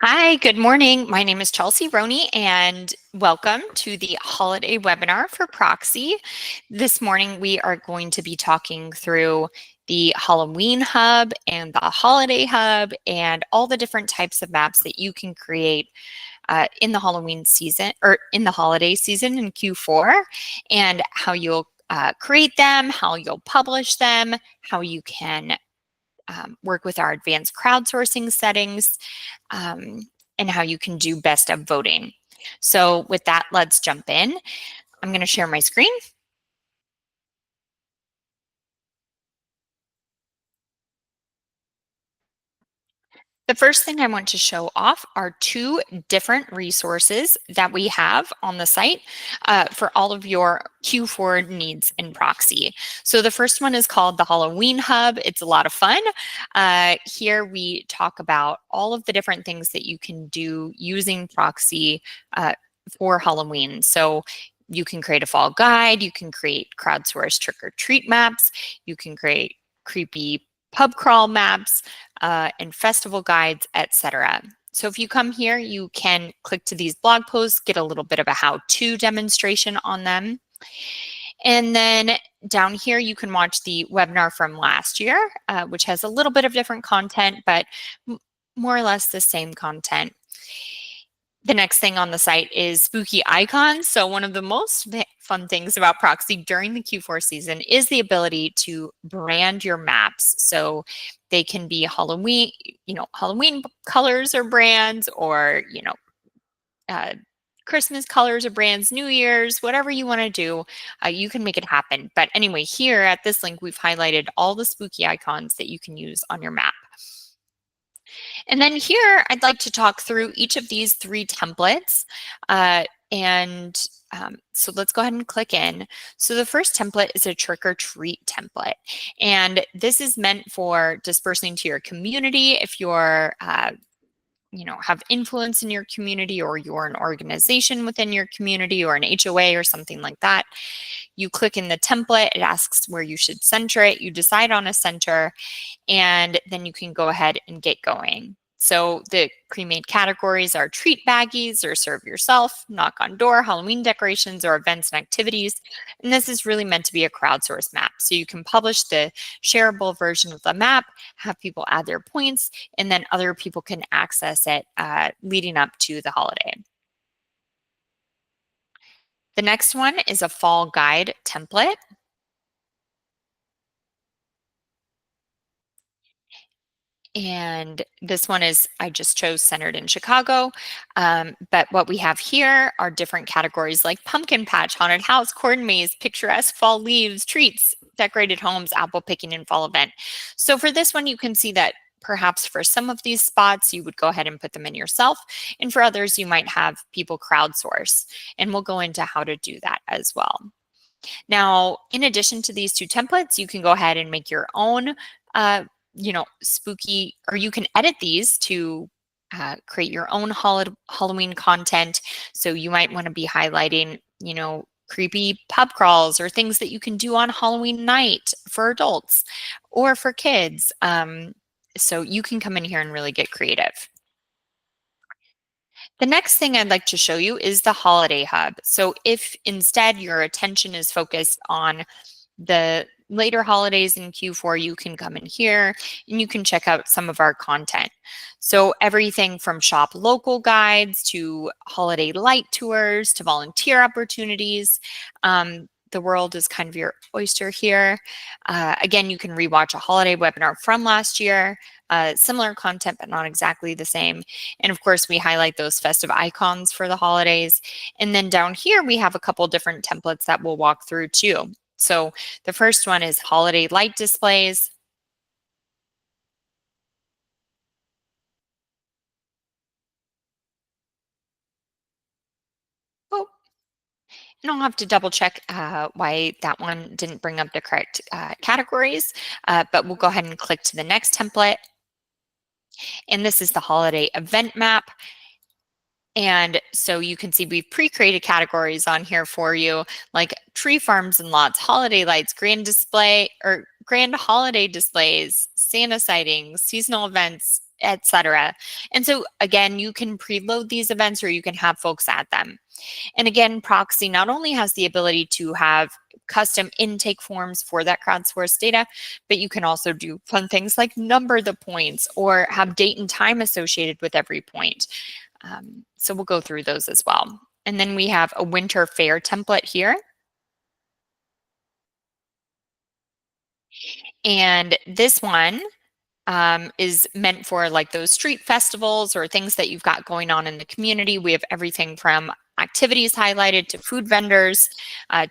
Hi, good morning. My name is Chelsea Roney, and welcome to the holiday webinar for Proxi. This morning, we are going to be talking through the Halloween Hub and the Holiday Hub and all the different types of maps that you can create in the Halloween season or in the holiday season in Q4, and how you'll create them, how you'll publish them, how you can work with our advanced crowdsourcing settings, and how you can do best of voting. So with that, let's jump in. I'm going to share my screen. The first thing I want to show off are two different resources that we have on the site for all of your Q4 needs in Proxi. So the first one is called the Halloween Hub. It's a lot of fun. Here we talk about all of the different things that you can do using Proxi for Halloween. So you can create a fall guide, you can create crowdsourced trick or treat maps, you can create creepy pub crawl maps, and festival guides, etc. So if you come here, you can click to these blog posts, get a little bit of a how-to demonstration on them. And then down here, you can watch the webinar from last year, which has a little bit of different content, but more or less the same content. The next thing on the site is spooky icons. So one of the most fun things about Proxi during the Q4 season is the ability to brand your maps. So they can be Halloween, Halloween colors or brands, or, Christmas colors or brands, New Year's, whatever you want to do, you can make it happen. But anyway, here at this link, we've highlighted all the spooky icons that you can use on your map. And then here, I'd like to talk through each of these three templates. So let's go ahead and click in. So the first template is a trick or treat template. And this is meant for dispersing to your community. If you're have influence in your community, or you're an organization within your community, or an HOA or something like that. You click in the template, it asks where you should center it. You decide on a center, and then you can go ahead and get going. So the pre-made categories are treat baggies or serve yourself, knock on door, Halloween decorations, or events and activities. And this is really meant to be a crowdsourced map. So you can publish the shareable version of the map, have people add their points, and then other people can access it leading up to the holiday. The next one is a fall guide template. And this one is, I just chose centered in Chicago. But what we have here are different categories like pumpkin patch, haunted house, corn maze, picturesque fall leaves, treats, decorated homes, apple picking, and fall event. So for this one, you can see that perhaps for some of these spots, you would go ahead and put them in yourself. And for others, you might have people crowdsource. And we'll go into how to do that as well. Now, in addition to these two templates, you can go ahead and make your own spooky, or you can edit these to create your own Halloween content. So you might want to be highlighting, creepy pub crawls or things that you can do on Halloween night for adults or for kids. So you can come in here and really get creative. The next thing I'd like to show you is the Holiday Hub. So if instead your attention is focused on the later holidays in Q4, you can come in here and you can check out some of our content. So everything from shop local guides to holiday light tours to volunteer opportunities. The world is kind of your oyster here. Again, you can rewatch a holiday webinar from last year, similar content, but not exactly the same. And of course, we highlight those festive icons for the holidays. And then down here, we have a couple different templates that we'll walk through too. So the first one is holiday light displays. Oh, and I'll have to double check why that one didn't bring up the correct categories, but we'll go ahead and click to the next template. And this is the holiday event map. And so you can see we've pre-created categories on here for you, like tree farms and lots, holiday lights, grand holiday displays, Santa sightings, seasonal events, etc. And so again, you can preload these events or you can have folks add them. And again, Proxi not only has the ability to have custom intake forms for that crowdsourced data, but you can also do fun things like number the points or have date and time associated with every point. So we'll go through those as well. And then we have a winter fair template here. And this one is meant for like those street festivals or things that you've got going on in the community. We have everything from activities highlighted to food vendors,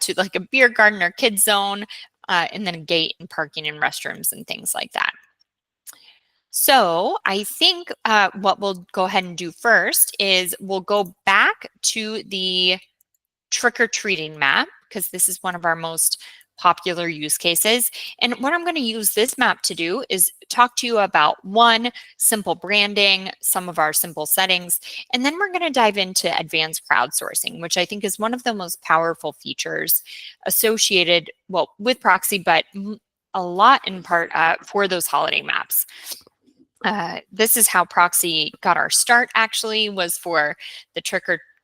to like a beer garden or kids zone, and then a gate and parking and restrooms and things like that. So I think what we'll go ahead and do first is we'll go back to the trick-or-treating map, because this is one of our most popular use cases. And what I'm going to use this map to do is talk to you about one, simple branding, some of our simple settings, and then we're going to dive into advanced crowdsourcing, which I think is one of the most powerful features associated, well, with Proxi, but a lot in part for those holiday maps. This is how Proxi got our start, actually, was for the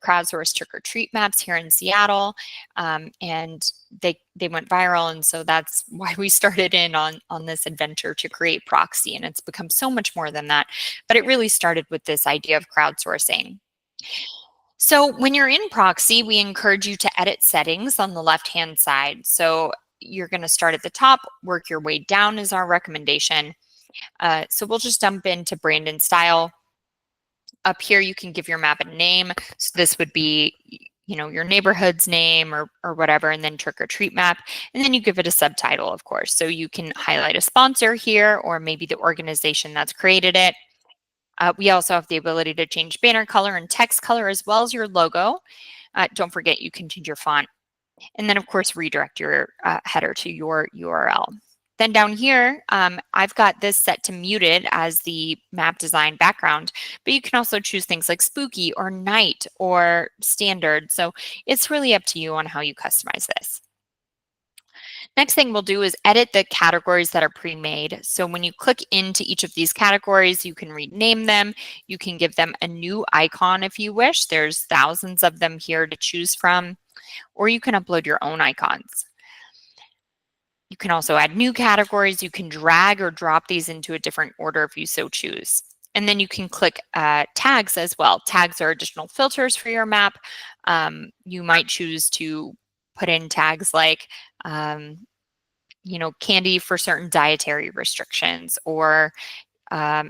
crowdsourced trick-or-treat maps here in Seattle, and they went viral, and so that's why we started in on this adventure to create Proxi, and it's become so much more than that, but it really started with this idea of crowdsourcing. So when you're in Proxi, we encourage you to edit settings on the left-hand side. So you're going to start at the top, work your way down is our recommendation. So we'll just jump into brand and style. Up here, you can give your map a name. So this would be, you know, your neighborhood's name or whatever, and then trick or treat map. And then you give it a subtitle, of course. So you can highlight a sponsor here or maybe the organization that's created it. We also have the ability to change banner color and text color as well as your logo. Don't forget, you can change your font. And then, of course, redirect your header to your URL. Then down here, I've got this set to muted as the map design background, but you can also choose things like spooky or night or standard. So it's really up to you on how you customize this. Next thing we'll do is edit the categories that are pre-made. So when you click into each of these categories, you can rename them. You can give them a new icon if you wish. There's thousands of them here to choose from, or you can upload your own icons. You can also add new categories. You can drag or drop these into a different order if you so choose. And then you can click tags as well. Tags are additional filters for your map. You might choose to put in tags like, you know, candy for certain dietary restrictions, or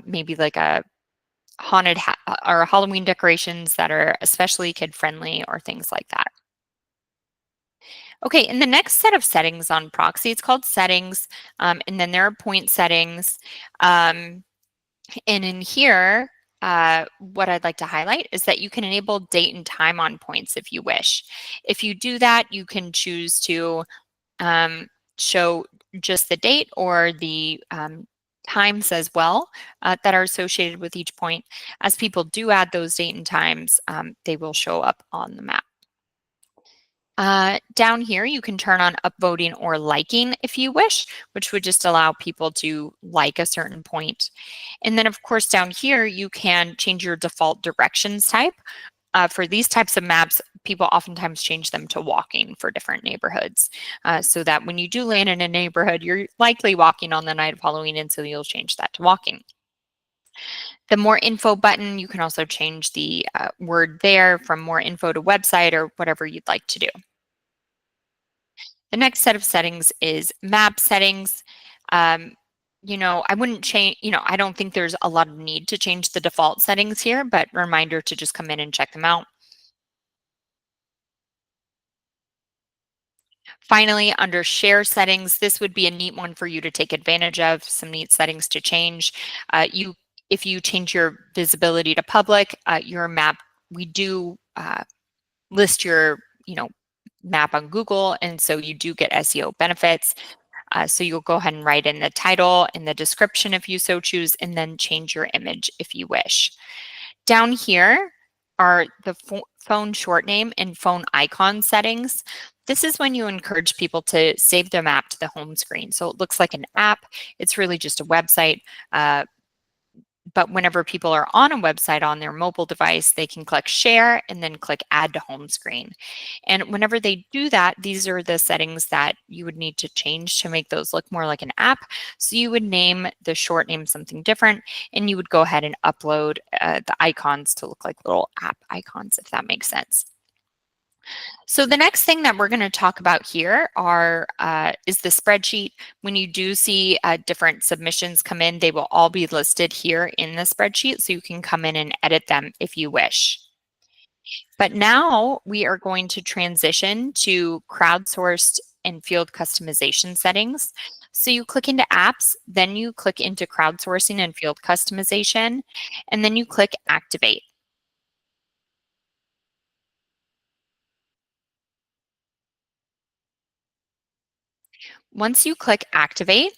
maybe like a haunted or Halloween decorations that are especially kid friendly or things like that. Okay, and the next set of settings on Proxi, it's called settings, and then there are point settings. And in here, what I'd like to highlight is that you can enable date and time on points if you wish. If you do that, you can choose to show just the date or the times as well that are associated with each point. As people do add those date and times, they will show up on the map. Down here, you can turn on upvoting or liking if you wish, which would just allow people to like a certain point. And then, of course, down here, you can change your default directions type. For these types of maps, people oftentimes change them to walking for different neighborhoods, so that when you do land in a neighborhood, you're likely walking on the night of Halloween, and so you'll change that to walking. The more info button, you can also change the word there from more info to website or whatever you'd like to do. The next set of settings is map settings. You know, I wouldn't change, you know, I don't think there's a lot of need to change the default settings here, but reminder to just come in and check them out. Finally, under share settings, this would be a neat one for you to take advantage of, some neat settings to change. If you change your visibility to public, your map, we do list your, you know, map on Google, and so you do get SEO benefits. So you'll go ahead and write in the title and the description if you so choose, and then change your image if you wish. Down here are the phone short name and phone icon settings. This is when you encourage people to save their map to the home screen. So it looks like an app. It's really just a website. But whenever people are on a website on their mobile device, they can click share and then click add to home screen. And whenever they do that, these are the settings that you would need to change to make those look more like an app. So you would name the short name something different, and you would go ahead and upload the icons to look like little app icons, if that makes sense. So the next thing that we're going to talk about here is the spreadsheet. When you do see different submissions come in, they will all be listed here in the spreadsheet, so you can come in and edit them if you wish. But now we are going to transition to crowdsourced and field customization settings. So you click into apps, then you click into crowdsourcing and field customization, and then you click activate. Once you click activate,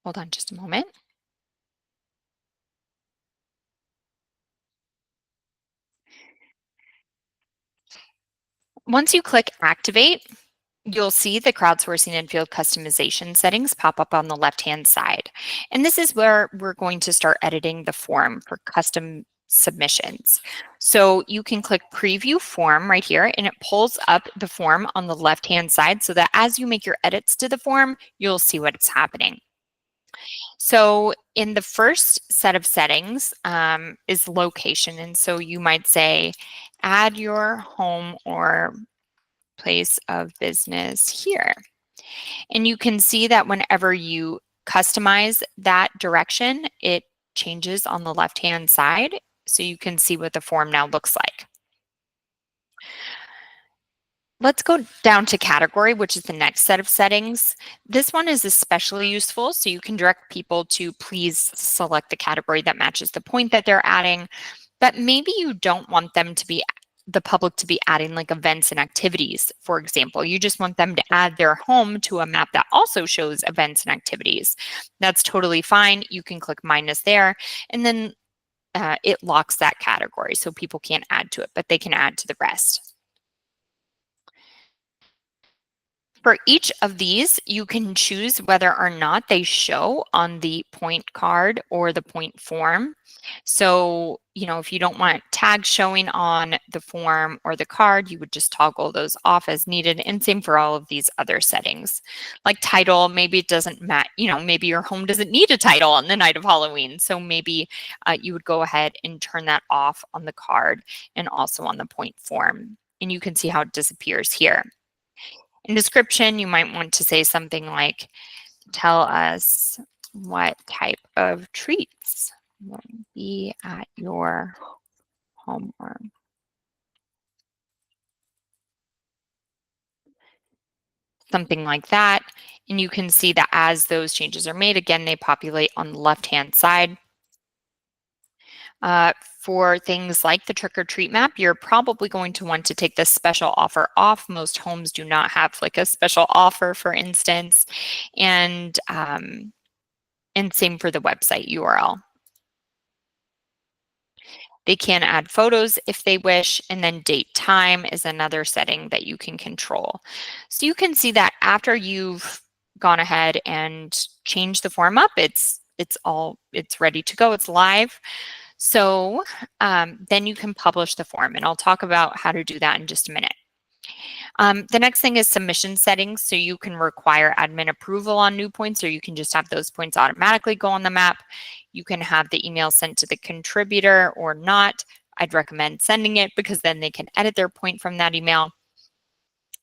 hold on just a moment. Once you click activate, you'll see the crowdsourcing and field customization settings pop up on the left-hand side. And this is where we're going to start editing the form for custom submissions. So you can click preview form right here, and it pulls up the form on the left-hand side so that as you make your edits to the form, you'll see what's happening. So in the first set of settings is location. And so you might say, add your home or place of business here. And you can see that whenever you customize that direction, it changes on the left-hand side. So you can see what the form now looks like. Let's go down to category, which is the next set of settings. This one is especially useful, so you can direct people to please select the category that matches the point that they're adding. But maybe you don't want them to be the public to be adding like events and activities, for example. You just want them to add their home to a map that also shows events and activities. That's totally fine. You can click minus there, and then it locks that category, so people can't add to it, but they can add to the rest. For each of these, you can choose whether or not they show on the point card or the point form. So, if you don't want tags showing on the form or the card, you would just toggle those off as needed. And same for all of these other settings. Like title, maybe it doesn't matter, maybe your home doesn't need a title on the night of Halloween. So maybe you would go ahead and turn that off on the card and also on the point form. And you can see how it disappears here. In description, you might want to say something like, tell us what type of treats will be at your home or something like that. And you can see that as those changes are made, again, they populate on the left-hand side. For things like the trick or treat map, you're probably going to want to take this special offer off. Most homes do not have like a special offer, for instance, and same for the website URL. They can add photos if they wish, and then date time is another setting that you can control. So you can see that after you've gone ahead and changed the form up, it's ready to go, it's live. So then you can publish the form, and I'll talk about how to do that in just a minute. The next thing is submission settings. So you can require admin approval on new points, or you can just have those points automatically go on the map. You can have the email sent to the contributor or not. I'd recommend sending it because then they can edit their point from that email.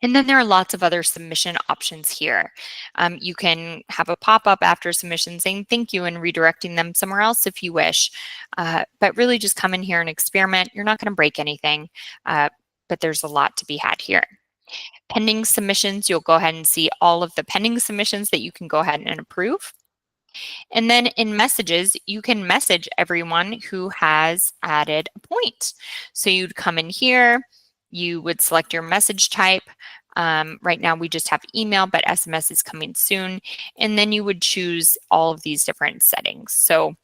And then there are lots of other submission options here. You can have a pop-up after submission saying thank you and redirecting them somewhere else if you wish. But really just come in here and experiment. You're not going to break anything, but there's a lot to be had here. Pending submissions, you'll go ahead and see all of the pending submissions that you can go ahead and approve. And then in messages, you can message everyone who has added a point. So you'd come in here, you would select your message type. Right now we just have email, but SMS is coming soon. And then you would choose all of these different settings. So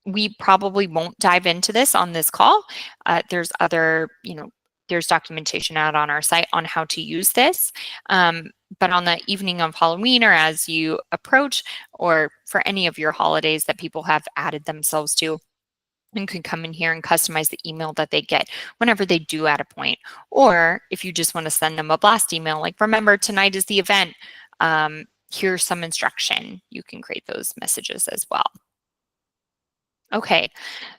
we probably won't dive into this on this call. There's other, there's documentation out on our site on how to use this. But on the evening of Halloween or as you approach, or for any of your holidays that people have added themselves to, you can come in here and customize the email that they get whenever they do add a point. Or if you just want to send them a blast email, like, remember, tonight is the event. Here's some instruction. You can create those messages as well. Okay,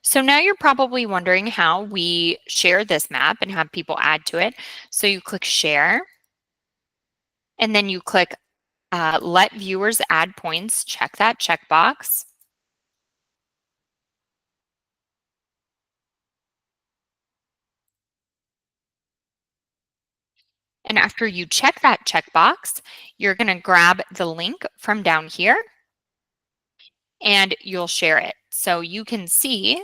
so now you're probably wondering how we share this map and have people add to it. So you click share, and then you click let viewers add points. Check that checkbox. And after you check that checkbox, you're going to grab the link from down here and you'll share it. So you can see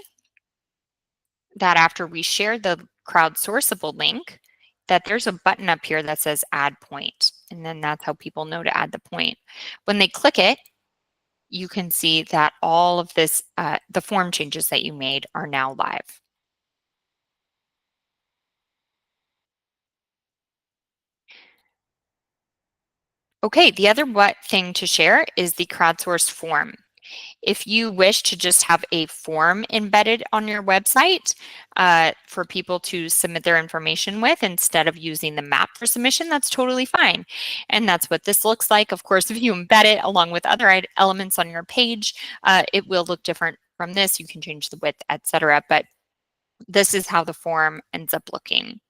that after we share the crowdsourceable link, that there's a button up here that says add point. And then that's how people know to add the point. When they click it, you can see that all of this, the form changes that you made are now live. Okay, the other thing to share is the crowdsourced form. If you wish to just have a form embedded on your website for people to submit their information with instead of using the map for submission, that's totally fine. And that's what this looks like. Of course, if you embed it along with other elements on your page, it will look different from this. You can change the width, etc. But this is how the form ends up looking.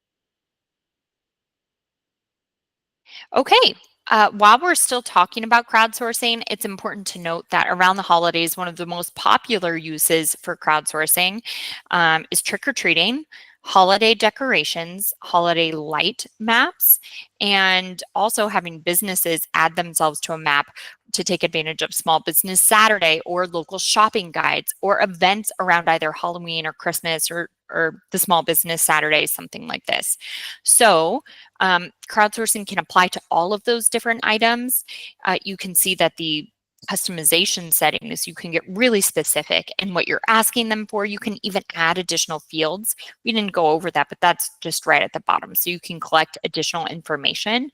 Okay, while we're still talking about crowdsourcing, it's important to note that around the holidays, one of the most popular uses for crowdsourcing is trick-or-treating, holiday decorations, holiday light maps, and also having businesses add themselves to a map to take advantage of Small Business Saturday or local shopping guides or events around either Halloween or Christmas or the Small Business Saturday, something like this. So crowdsourcing can apply to all of those different items. You can see that the customization settings, you can get really specific in what you're asking them for. You can even add additional fields. We didn't go over that, but that's just right at the bottom. So you can collect additional information,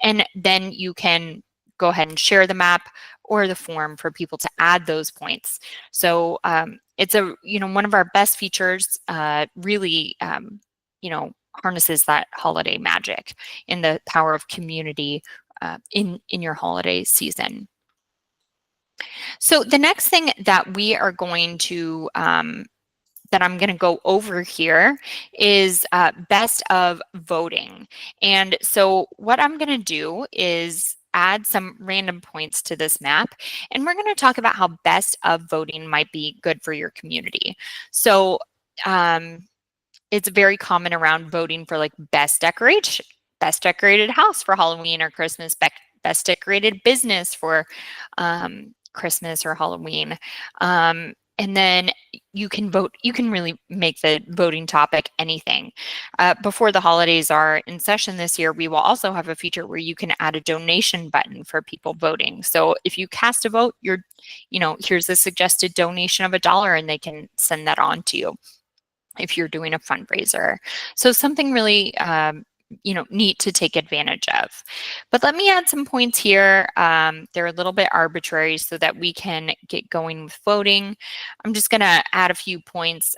and then you can go ahead and share the map or the form for people to add those points. So it's one of our best features, really, harnesses that holiday magic and the power of community in your holiday season. So the next thing that we are going to that I'm going to go over here is best of voting. And so what I'm going to do is add some random points to this map, and we're going to talk about how best of voting might be good for your community. So it's very common around voting for like best decorated house for Halloween or Christmas, best decorated business for Christmas or Halloween. And then you can vote, you can really make the voting topic anything. Before the holidays are in session this year, we will also have a feature where you can add a donation button for people voting. So if you cast a vote, here's a suggested donation of $1 and they can send that on to you if you're doing a fundraiser. So something really neat to take advantage of. But let me add some points here. They're a little bit arbitrary so that we can get going with voting. I'm just going to add a few points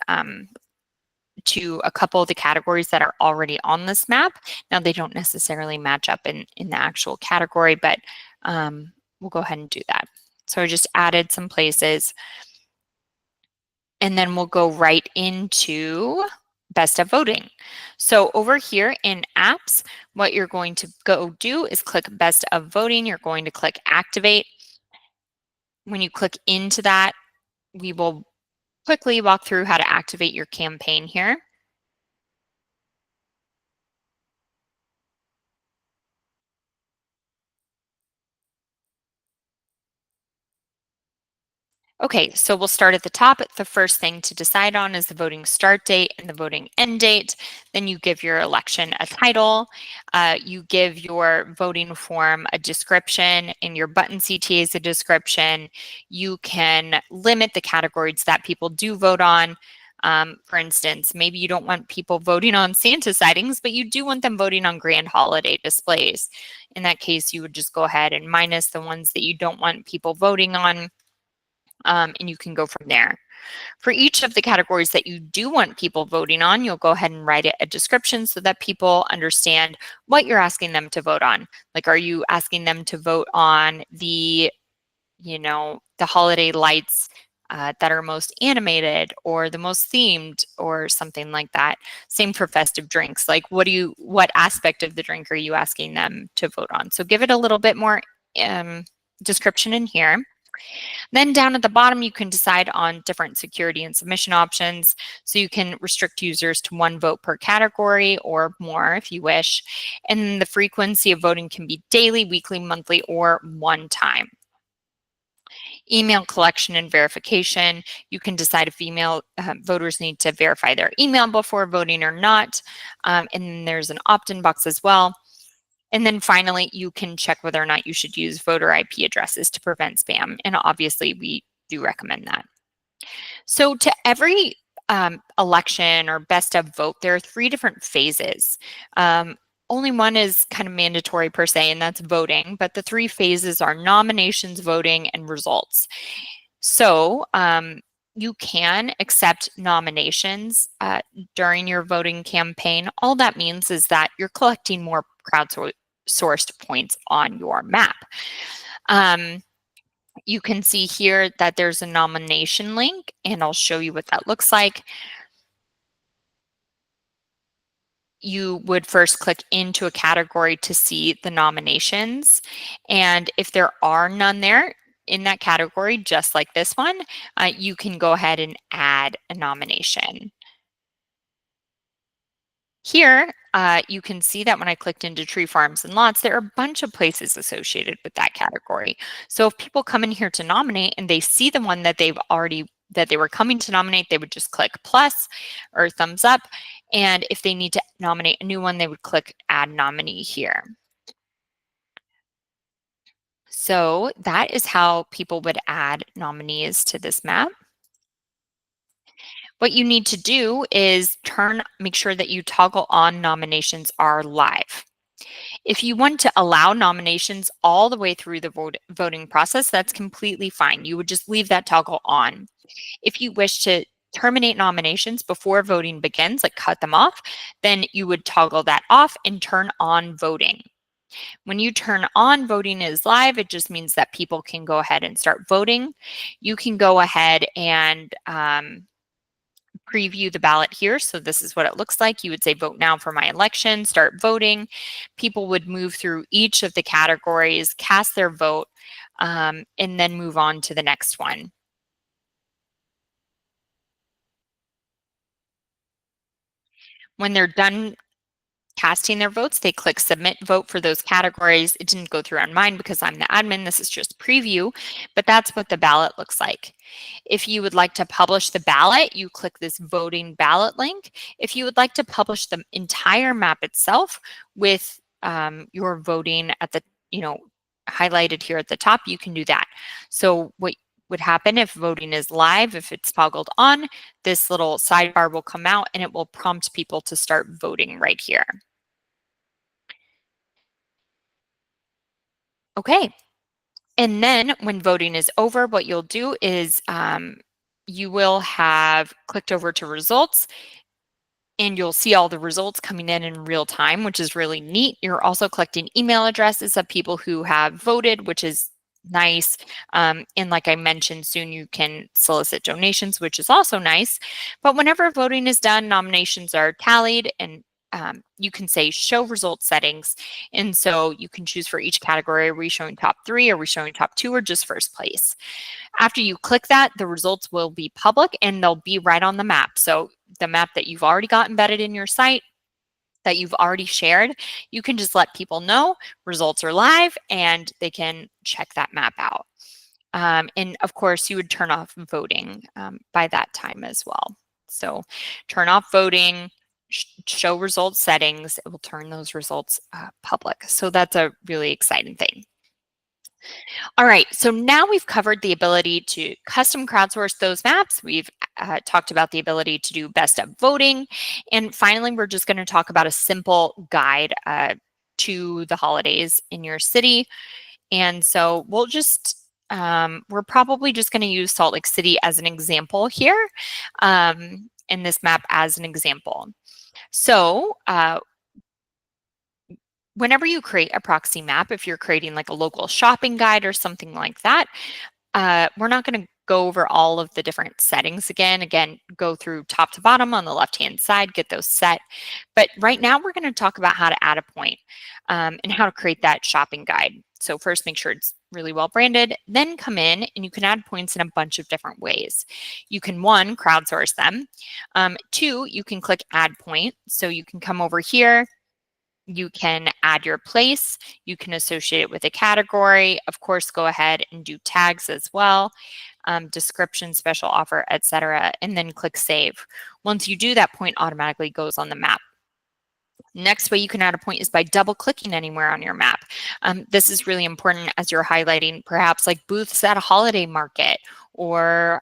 to a couple of the categories that are already on this map. Now, they don't necessarily match up in the actual category, but we'll go ahead and do that. So I just added some places. And then we'll go right into best of voting. So over here in apps, what you're going to go do is click best of voting. You're going to click activate. When you click into that, we will quickly walk through how to activate your campaign here. Okay, so we'll start at the top. The first thing to decide on is the voting start date and the voting end date. Then you give your election a title. You give your voting form a description, and your button CTAs a description. You can limit the categories that people do vote on. For instance, maybe you don't want people voting on Santa sightings, but you do want them voting on grand holiday displays. In that case, you would just go ahead and minus the ones that you don't want people voting on, and you can go from there. For each of the categories that you do want people voting on, you'll go ahead and write a description so that people understand what you're asking them to vote on. Like, are you asking them to vote on the, the holiday lights that are most animated or the most themed or something like that? Same for festive drinks. Like, what aspect of the drink are you asking them to vote on? So give it a little bit more description in here. Then down at the bottom, you can decide on different security and submission options. So you can restrict users to 1 vote per category or more if you wish. And the frequency of voting can be daily, weekly, monthly, or one time. Email collection and verification. You can decide if email voters need to verify their email before voting or not. And then there's an opt-in box as well. And then finally, you can check whether or not you should use voter IP addresses to prevent spam. And obviously, we do recommend that. So to every election or best of vote, there are 3 different phases. Only one is kind of mandatory per se, and that's voting. But the 3 phases are nominations, voting, and results. So you can accept nominations during your voting campaign. All that means is that you're collecting more crowdsourced points on your map. You can see here that there's a nomination link, and I'll show you what that looks like. You would first click into a category to see the nominations. And if there are none there in that category, just like this one, you can go ahead and add a nomination. Here, you can see that when I clicked into tree farms and lots, there are a bunch of places associated with that category. So if people come in here to nominate and they see the one that they were coming to nominate, they would just click plus or thumbs up. And if they need to nominate a new one, they would click add nominee here. So that is how people would add nominees to this map. What you need to do is make sure that you toggle on nominations are live. If you want to allow nominations all the way through the voting process, that's completely fine. You would just leave that toggle on. If you wish to terminate nominations before voting begins, like cut them off, then you would toggle that off and turn on voting. When you turn on voting is live, it just means that people can go ahead and start voting. You can go ahead and preview the ballot here. So this is what it looks like. You would say vote now for my election, start voting. People would move through each of the categories, cast their vote, and then move on to the next one. When they're done casting their votes, they click submit vote for those categories. It didn't go through on mine because I'm the admin. This is just preview, but that's what the ballot looks like. If you would like to publish the ballot, you click this voting ballot link. If you would like to publish the entire map itself with your voting at the, highlighted here at the top, you can do that. So what would happen if voting is live, if it's toggled on, this little sidebar will come out and it will prompt people to start voting right here. Okay. And then when voting is over, what you'll do is you will have clicked over to results, and you'll see all the results coming in real time, which is really neat. You're also collecting email addresses of people who have voted, which is nice. And like I mentioned, soon you can solicit donations, which is also nice. But whenever voting is done, nominations are tallied, and you can say show result settings. And so you can choose for each category, are we showing top 3, are we showing top 2, or just first place? After you click that, the results will be public and they'll be right on the map. So the map that you've already got embedded in your site, that you've already shared, you can just let people know results are live and they can check that map out. And of course, you would turn off voting by that time as well. So turn off voting, show results settings, it will turn those results public. So that's a really exciting thing. All right, so now we've covered the ability to custom crowdsource those maps. We've talked about the ability to do best of voting. And finally, we're just going to talk about a simple guide to the holidays in your city. And so we're probably just going to use Salt Lake City as an example here, and this map as an example. So whenever you create a proxy map, if you're creating like a local shopping guide or something like that, we're not going to go over all of the different settings again. Again, go through top to bottom on the left-hand side, get those set. But right now we're going to talk about how to add a point and how to create that shopping guide. So first, make sure it's really well branded, then come in and you can add points in a bunch of different ways. You can, one, crowdsource them. Two, you can click add point. So you can come over here, you can add your place, you can associate it with a category, of course, go ahead and do tags as well, description, special offer, etc., and then click save. Once you do, that point automatically goes on the map. Next way you can add a point is by double clicking anywhere on your map. This is really important as you're highlighting perhaps like booths at a holiday market or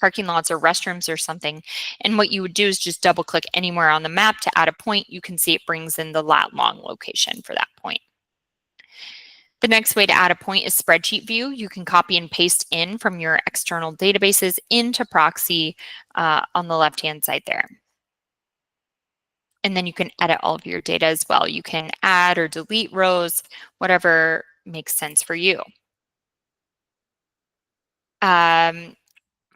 parking lots or restrooms or something. And what you would do is just double click anywhere on the map to add a point. You can see it brings in the lat long location for that point. The next way to add a point is spreadsheet view. You can copy and paste in from your external databases into Proxi on the left-hand side there. And then you can edit all of your data as well. You can add or delete rows, whatever makes sense for you.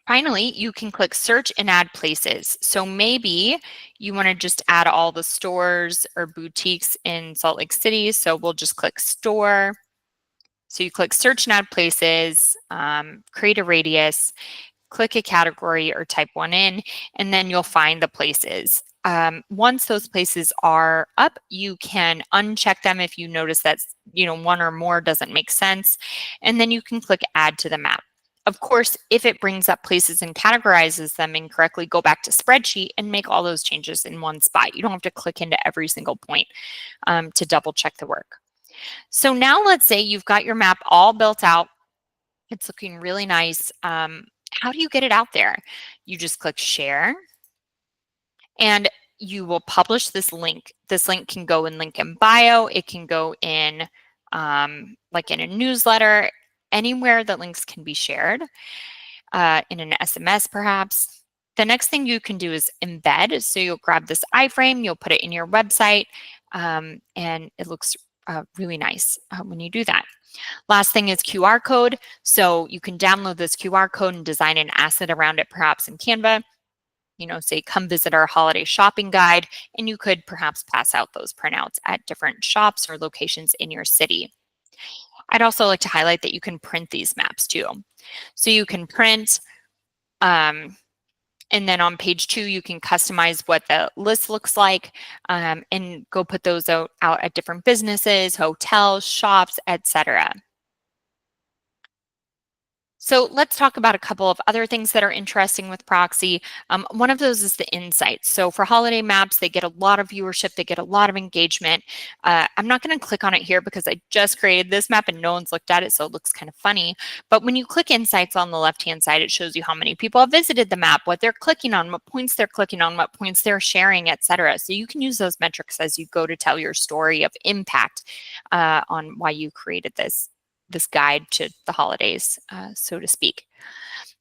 Finally, you can click search and add places. So maybe you want to just add all the stores or boutiques in Salt Lake City. So we'll just click store. So you click search and add places, create a radius, click a category or type one in, and then you'll find the places. Once those places are up, you can uncheck them if you notice that one or more doesn't make sense, and then you can click add to the map. Of course, if it brings up places and categorizes them incorrectly, go back to spreadsheet and make all those changes in one spot. You don't have to click into every single point to double check the work. So now let's say you've got your map all built out. It's looking really nice. How do you get it out there? You just click share and you will publish this link. This link can go in link in bio. It can go in like in a newsletter, anywhere that links can be shared, in an SMS perhaps. The next thing you can do is embed. So you'll grab this iframe, you'll put it in your website, and it looks really nice when you do that. Last thing is QR code. So you can download this QR code and design an asset around it, perhaps in Canva. Say, come visit our holiday shopping guide, and you could perhaps pass out those printouts at different shops or locations in your city. I'd also like to highlight that you can print these maps too. So you can print, and then on page 2, you can customize what the list looks like and go put those out at different businesses, hotels, shops, etc. So let's talk about a couple of other things that are interesting with Proxi. One of those is the insights. So for holiday maps, they get a lot of viewership, they get a lot of engagement. I'm not going to click on it here because I just created this map and no one's looked at it, so it looks kind of funny. But when you click insights on the left-hand side, it shows you how many people have visited the map, what they're clicking on, what points they're clicking on, what points they're sharing, etc. So you can use those metrics as you go to tell your story of impact on why you created this guide to the holidays, so to speak.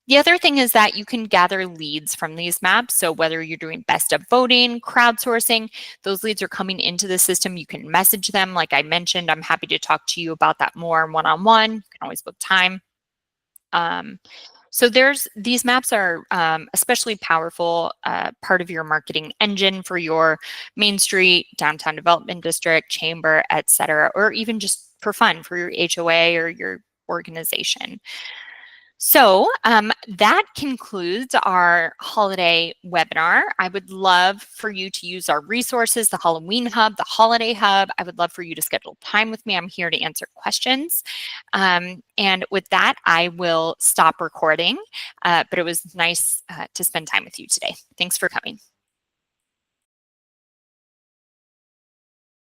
The other thing is that you can gather leads from these maps. So whether you're doing best of voting, crowdsourcing, those leads are coming into the system. You can message them. Like I mentioned, I'm happy to talk to you about that more one-on-one. You can always book time. So these maps are especially powerful part of your marketing engine for your Main Street, Downtown Development District, Chamber, etc., or even just for fun for your HOA or your organization. So that concludes our holiday webinar. I would love for you to use our resources, the Halloween Hub, the Holiday Hub. I would love for you to schedule time with me. I'm here to answer questions. And with that, I will stop recording. But it was nice to spend time with you today. Thanks for coming.